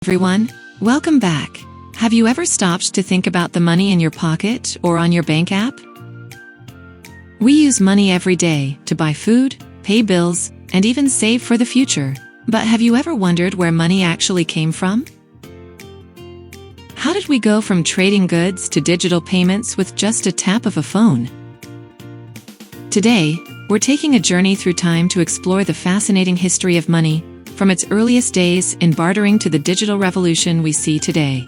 everyone, welcome back. Have you ever stopped to think about the money in your pocket or on your bank app? We use money every day to buy food, pay bills, and even save for the future. But have you ever wondered where money actually came from? How did we go from trading goods to digital payments with just a tap of a phone? Today, we're taking a journey through time to explore the fascinating history of money, from its earliest days in bartering to the digital revolution we see today.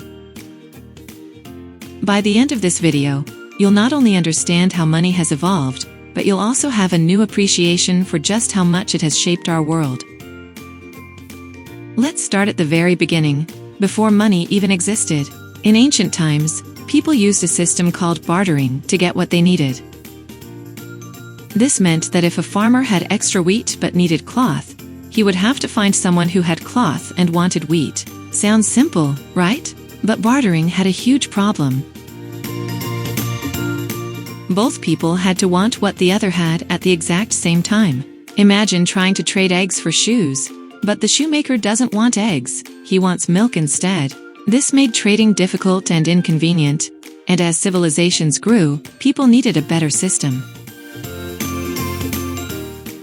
By the end of this video, you'll not only understand how money has evolved, but you'll also have a new appreciation for just how much it has shaped our world. Let's start at the very beginning, before money even existed. In ancient times, people used a system called bartering to get what they needed. This meant that if a farmer had extra wheat but needed cloth, he would have to find someone who had cloth and wanted wheat. Sounds simple, right? But bartering had a huge problem. Both people had to want what the other had at the exact same time. Imagine trying to trade eggs for shoes, but the shoemaker doesn't want eggs, he wants milk instead. This made trading difficult and inconvenient, and as civilizations grew, people needed a better system.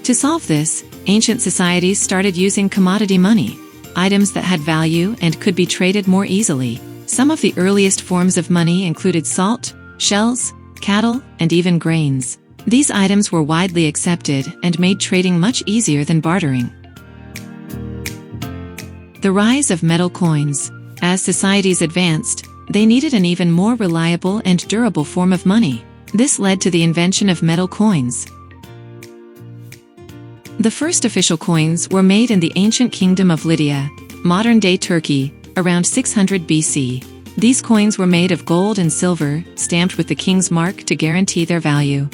To solve this, ancient societies started using commodity money, items that had value and could be traded more easily. Some of the earliest forms of money included salt, shells, cattle, and even grains. These items were widely accepted and made trading much easier than bartering. The rise of metal coins. As societies advanced, they needed an even more reliable and durable form of money. This led to the invention of metal coins. The first official coins were made in the ancient kingdom of Lydia, modern-day Turkey, around 600 BC. These coins were made of gold and silver, stamped with the king's mark to guarantee their value.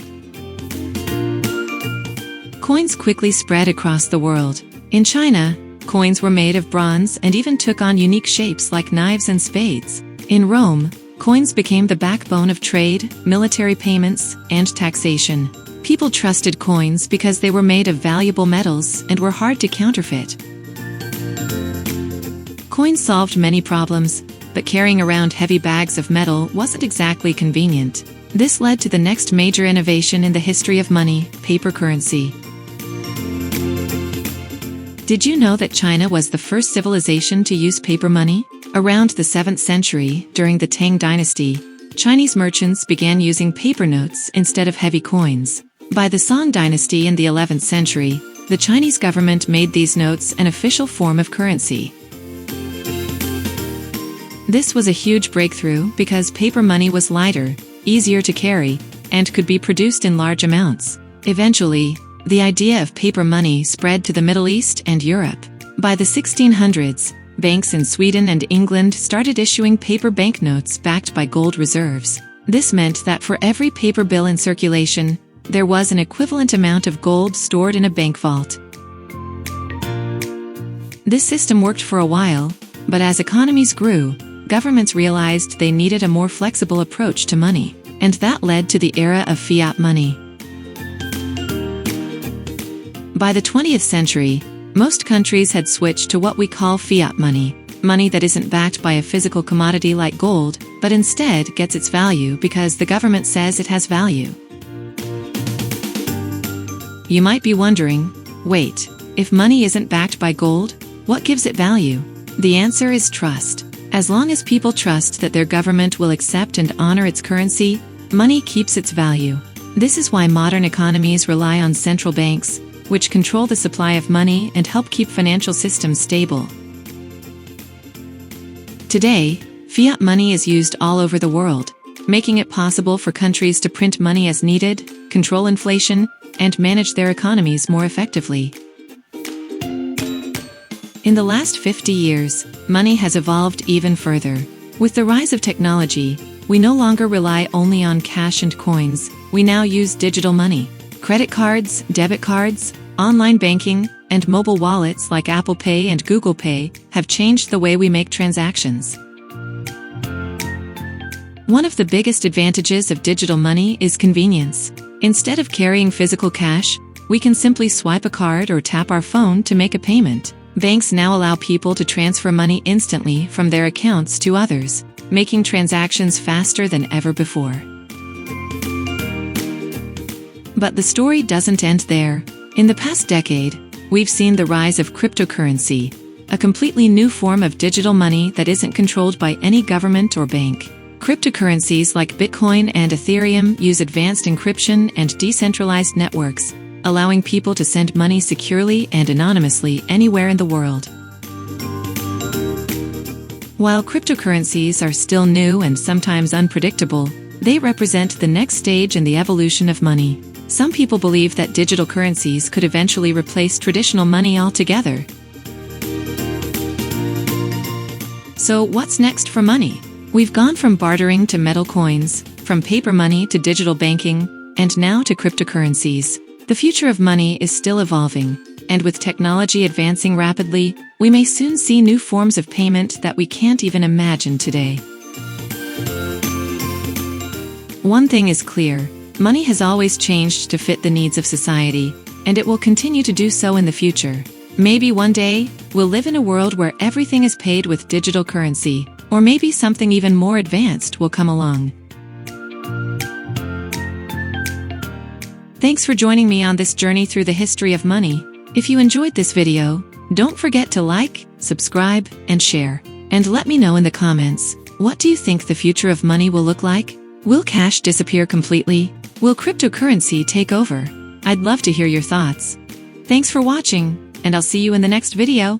Coins quickly spread across the world. In China, coins were made of bronze and even took on unique shapes like knives and spades. In Rome, coins became the backbone of trade, military payments, and taxation. People trusted coins because they were made of valuable metals and were hard to counterfeit. Coins solved many problems, but carrying around heavy bags of metal wasn't exactly convenient. This led to the next major innovation in the history of money, paper currency. Did you know that China was the first civilization to use paper money? Around the 7th century, during the Tang dynasty, Chinese merchants began using paper notes instead of heavy coins. By the Song dynasty in the 11th century, the Chinese government made these notes an official form of currency. This was a huge breakthrough because paper money was lighter, easier to carry, and could be produced in large amounts. Eventually, the idea of paper money spread to the Middle East and Europe. By the 1600s, banks in Sweden and England started issuing paper banknotes backed by gold reserves. This meant that for every paper bill in circulation, there was an equivalent amount of gold stored in a bank vault. This system worked for a while, but as economies grew, governments realized they needed a more flexible approach to money, and that led to the era of fiat money. By the 20th century, most countries had switched to what we call fiat money, money that isn't backed by a physical commodity like gold, but instead gets its value because the government says it has value. You might be wondering, wait, if money isn't backed by gold, what gives it value? The answer is trust. As long as people trust that their government will accept and honor its currency, money keeps its value. This is why modern economies rely on central banks, which control the supply of money and help keep financial systems stable. Today, fiat money is used all over the world, making it possible for countries to print money as needed, control inflation, and manage their economies more effectively. In the last 50 years, money has evolved even further. With the rise of technology, we no longer rely only on cash and coins, we now use digital money. Credit cards, debit cards, online banking, and mobile wallets like Apple Pay and Google Pay have changed the way we make transactions. One of the biggest advantages of digital money is convenience. Instead of carrying physical cash, we can simply swipe a card or tap our phone to make a payment. Banks now allow people to transfer money instantly from their accounts to others, making transactions faster than ever before. But the story doesn't end there. In the past decade, we've seen the rise of cryptocurrency, a completely new form of digital money that isn't controlled by any government or bank. Cryptocurrencies like Bitcoin and Ethereum use advanced encryption and decentralized networks, allowing people to send money securely and anonymously anywhere in the world. While cryptocurrencies are still new and sometimes unpredictable, they represent the next stage in the evolution of money. Some people believe that digital currencies could eventually replace traditional money altogether. So what's next for money? We've gone from bartering to metal coins, from paper money to digital banking, and now to cryptocurrencies. The future of money is still evolving, and with technology advancing rapidly, we may soon see new forms of payment that we can't even imagine today. One thing is clear: money has always changed to fit the needs of society, and it will continue to do so in the future. Maybe one day, we'll live in a world where everything is paid with digital currency, or maybe something even more advanced will come along. Thanks for joining me on this journey through the history of money. If you enjoyed this video, don't forget to like, subscribe, and share. And let me know in the comments, what do you think the future of money will look like? Will cash disappear completely? Will cryptocurrency take over? I'd love to hear your thoughts. Thanks for watching, and I'll see you in the next video.